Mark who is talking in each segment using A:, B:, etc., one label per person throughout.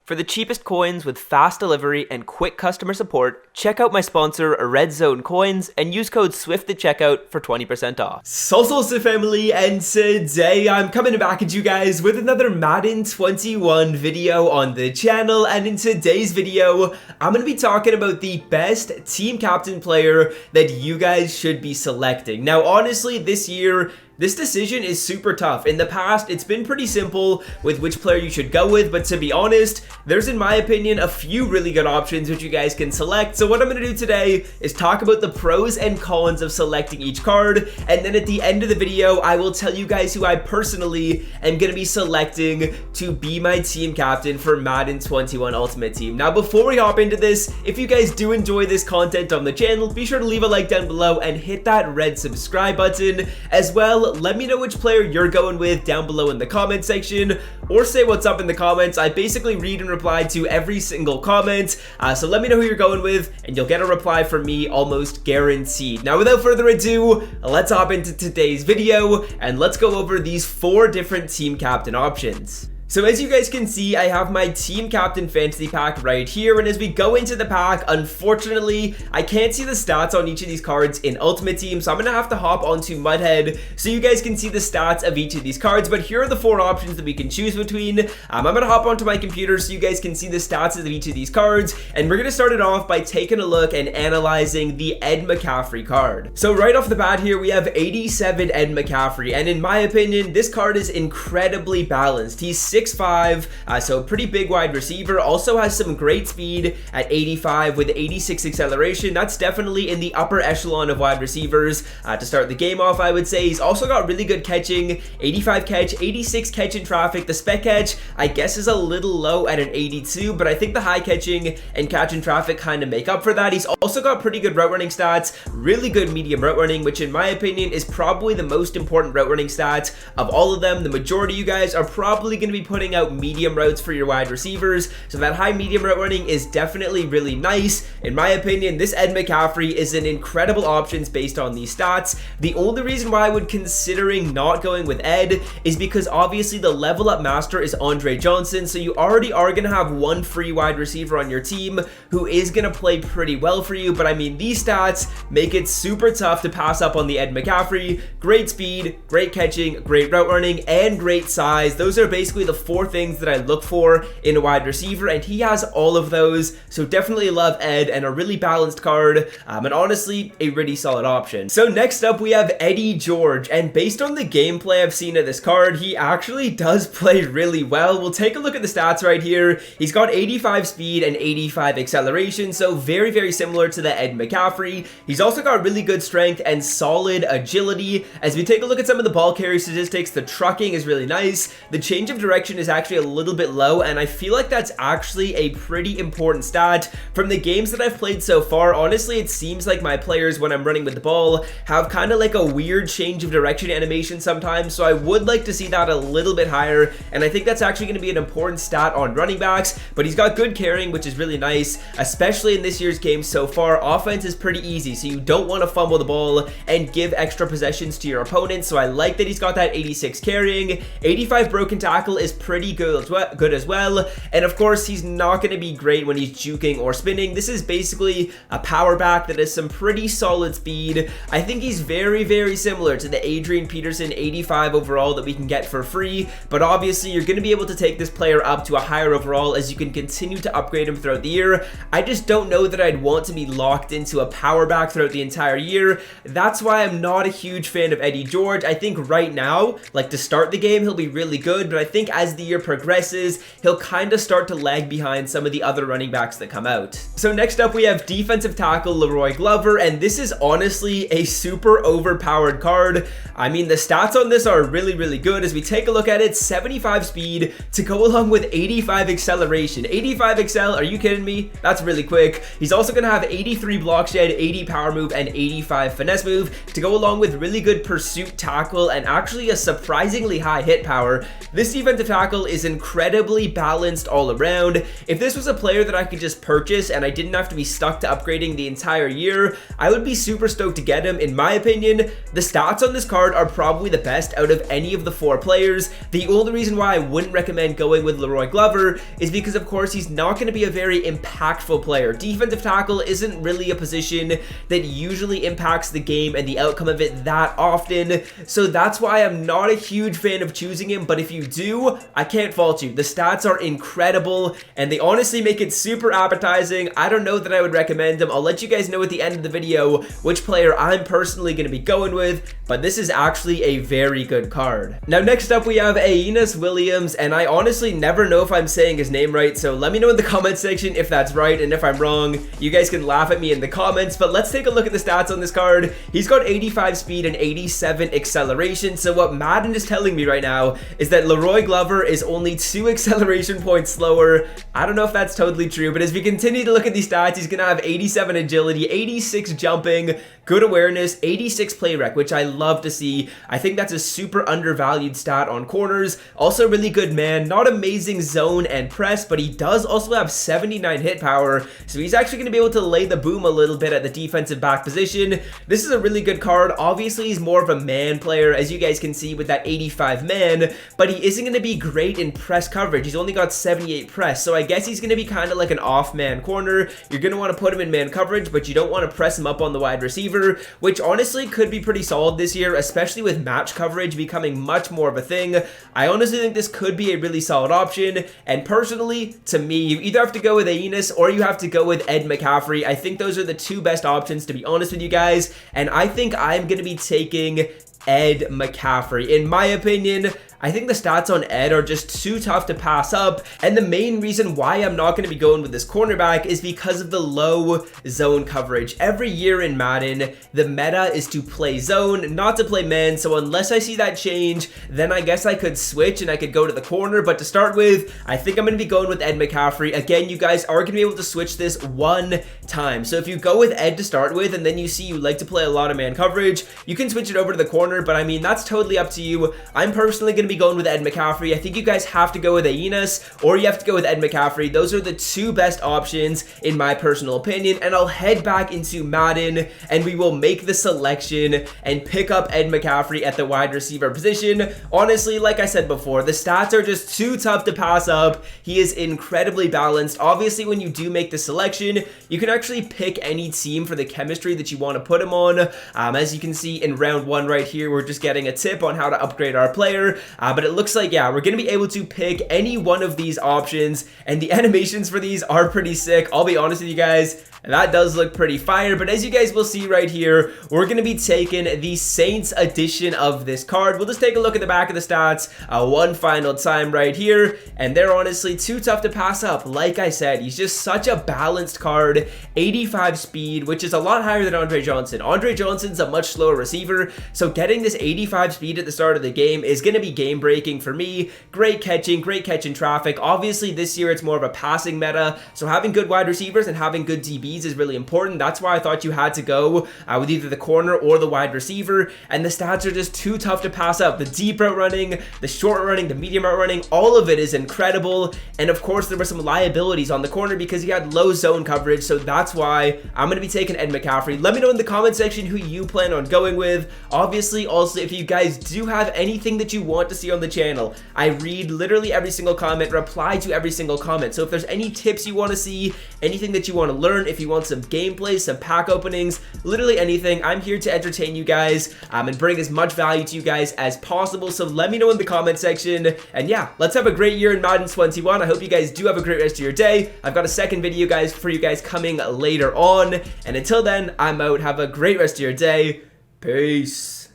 A: For the cheapest coins with fast delivery and quick customer support, check out my sponsor Red Zone Coins and use code SWIFT at checkout for 20% off.
B: Salsa family, and today I'm coming back at you guys with another Madden 21 video on the channel, and in today's video I'm going to be talking about the best team captain player that you guys should be selecting. Now honestly, this year this decision is super tough. In the past, it's been pretty simple with which player you should go with, but to be honest, there's, in my opinion, a few really good options which you guys can select. So what I'm going to do today is talk about the pros and cons of selecting each card, and then at the end of the video, I will tell you guys who I personally am going to be selecting to be my team captain for Madden 21 Ultimate Team. Now, before we hop into this, if you guys do enjoy this content on the channel, be sure to leave a like down below and hit that red subscribe button. As well, let me know which player you're going with down below in the comment section, or say what's up in the comments. I basically read and reply to every single comment, so let me know who you're going with and you'll get a reply from me almost guaranteed. Now without further ado, let's hop into today's video and let's go over these 4 different team captain options. So as you guys can see, I have my team captain fantasy pack right here, and as we go into the pack, unfortunately, I can't see the stats on each of these cards in Ultimate Team, so I'm going to have to hop onto Mudhead so you guys can see the stats of each of these cards, but here are the 4 options that we can choose between. I'm going to hop onto my computer so you guys can see the stats of each of these cards, and we're going to start it off by taking a look and analyzing the Ed McCaffrey card. So right off the bat here, we have 87 Ed McCaffrey, and in my opinion, this card is incredibly balanced. He's 6'5", so pretty big wide receiver, also has some great speed at 85 with 86 acceleration. That's definitely in the upper echelon of wide receivers to start the game off, I would say. He's also got really good catching, 85 catch, 86 catch in traffic. The spec catch, I guess, is a little low at an 82, but I think the high catching and catch in traffic kind of make up for that. He's also got pretty good route running stats, really good medium route running, which in my opinion is probably the most important route running stat of all of them. The majority of you guys are probably going to be putting out medium routes for your wide receivers, so that high medium route running is definitely really nice. In my opinion, this Ed McCaffrey is an incredible option based on these stats. The only reason why I would considering not going with Ed is because obviously the level up master is Andre Johnson, so you already are going to have one free wide receiver on your team who is going to play pretty well for you, but I mean, these stats make it super tough to pass up on the Ed McCaffrey. Great speed, great catching, great route running, and great size. Those are basically the 4 things that I look for in a wide receiver, and he has all of those, so definitely love Ed, and a really balanced card, and honestly a really solid option. So next up we have Eddie George, and based on the gameplay I've seen of this card, he actually does play really well. We'll take a look at the stats right here. He's got 85 speed and 85 acceleration, so very similar to the Ed McCaffrey. He's also got really good strength and solid agility. As we take a look at some of the ball carry statistics, the trucking is really nice. The change of direction is actually a little bit low, and I feel like that's actually a pretty important stat. From the games that I've played so far, honestly, it seems like my players, when I'm running with the ball, have kind of like a weird change of direction animation sometimes, so I would like to see that a little bit higher, and I think that's actually going to be an important stat on running backs. But he's got good carrying, which is really nice, especially in this year's game so far. Offense is pretty easy, so you don't want to fumble the ball and give extra possessions to your opponent, so I like that he's got that 86 carrying. 85 broken tackle is pretty good as well, and of course he's not going to be great when he's juking or spinning. This is basically a power back that has some pretty solid speed. I think he's very similar to the Adrian Peterson 85 overall that we can get for free, but obviously you're going to be able to take this player up to a higher overall as you can continue to upgrade him throughout the year. I just don't know that I'd want to be locked into a power back throughout the entire year. That's why I'm not a huge fan of Eddie George. I think right now, like to start the game, he'll be really good, but I think as the year progresses, he'll kind of start to lag behind some of the other running backs that come out. So next up we have defensive tackle Leroy Glover, and this is honestly a super overpowered card. I mean, the stats on this are really good. As we take a look at it, 75 speed to go along with 85 acceleration. 85 excel, are you kidding me? That's really quick. He's also going to have 83 block shed, 80 power move, and 85 finesse move to go along with really good pursuit tackle and actually a surprisingly high hit power. This defensive tackle is incredibly balanced all around. If this was a player that I could just purchase and I didn't have to be stuck to upgrading the entire year, I would be super stoked to get him. In my opinion, the stats on this card are probably the best out of any of the 4 players. The only reason why I wouldn't recommend going with Leroy Glover is because, of course, he's not going to be a very impactful player. Defensive tackle isn't really a position that usually impacts the game and the outcome of it that often, so that's why I'm not a huge fan of choosing him. But if you do, I can't fault you. The stats are incredible and they honestly make it super appetizing. I don't know that I would recommend him. I'll let you guys know at the end of the video which player I'm personally going to be going with, but this is actually a very good card. Now next up we have Aeneas Williams, and I honestly never know if I'm saying his name right, so let me know in the comment section if that's right, and if I'm wrong, you guys can laugh at me in the comments. But let's take a look at the stats on this card. He's got 85 speed and 87 acceleration, so what Madden is telling me right now is that Leroy Glover is only 2 acceleration points slower. I don't know if that's totally true, but as we continue to look at these stats, he's gonna have 87 agility, 86 jumping, good awareness, 86 play rec, which I love to see. I think that's a super undervalued stat on corners. Also really good man, not amazing zone and press, but he does also have 79 hit power, so he's actually going to be able to lay the boom a little bit at the defensive back position. This is a really good card. Obviously he's more of a man player, as you guys can see with that 85 man, but he isn't going to be great in press coverage. He's only got 78 press, so I guess he's going to be kind of like an off man corner. You're going to want to put him in man coverage, but you don't want to press him up on the wide receiver, which honestly could be pretty solid this year, especially with match coverage becoming much more of a thing. I honestly think this could be a really solid option, and personally, to me, you either have to go with Aeneas or you have to go with Ed McCaffrey. I think those are the 2 best options, to be honest with you guys, and I think I'm going to be taking Ed McCaffrey. In my opinion, I think the stats on Ed are just too tough to pass up, and the main reason why I'm not going to be going with this cornerback is because of the low zone coverage. Every year in Madden, the meta is to play zone, not to play man, so unless I see that change, then I guess I could switch and I could go to the corner. But to start with, I think I'm going to be going with Ed McCaffrey. Again, you guys are going to be able to switch this 1 time, so if you go with Ed to start with and then you see you like to play a lot of man coverage, you can switch it over to the corner, but I mean, that's totally up to you. I'm personally going to be going with Ed McCaffrey. I think you guys have to go with Aeneas or you have to go with Ed McCaffrey. Those are the 2 best options in my personal opinion, and I'll head back into Madden and we will make the selection and pick up Ed McCaffrey at the wide receiver position. Honestly, like I said before, the stats are just too tough to pass up. He is incredibly balanced. Obviously, when you do make the selection, you can actually pick any team for the chemistry that you want to put him on. As you can see in round 1 right here, we're just getting a tip on how to upgrade our player, but it looks like, yeah, we're going to be able to pick any one of these options, and the animations for these are pretty sick. I'll be honest with you guys, that does look pretty fire. But as you guys will see right here, we're going to be taking the Saints edition of this card. We'll just take a look at the back of the stats one final time right here, and they're honestly too tough to pass up. Like I said, he's just such a balanced card. 85 speed, which is a lot higher than Andre Johnson. Andre Johnson's a much slower receiver, so getting this 85 speed at the start of the game is going to be game breaking for me. Great catch in traffic. Obviously this year it's more of a passing meta, so having good wide receivers and having good DBs is really important. That's why I thought you had to go with either the corner or the wide receiver, and the stats are just too tough to pass up. The deep route running, the short running, the medium route running, all of it is incredible. And of course there were some liabilities on the corner because he had low zone coverage, so that's why I'm going to be taking Ed McCaffrey. Let me know in the comment section who you plan on going with. Obviously, also, if you guys do have anything that you want to see on the channel, I read literally every single comment, reply to every single comment. So if there's any tips you want to see, anything that you want to learn, if you want some gameplay, some pack openings, literally anything, I'm here to entertain you guys and bring as much value to you guys as possible. So let me know in the comment section, and yeah, let's have a great year in Madden 21. I hope you guys do have a great rest of your day. I've got a second video guys for you guys coming later on, and until then, I'm out. Have a great rest of your day. Peace.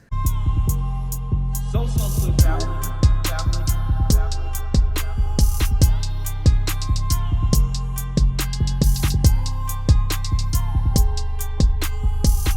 C: So slow, power.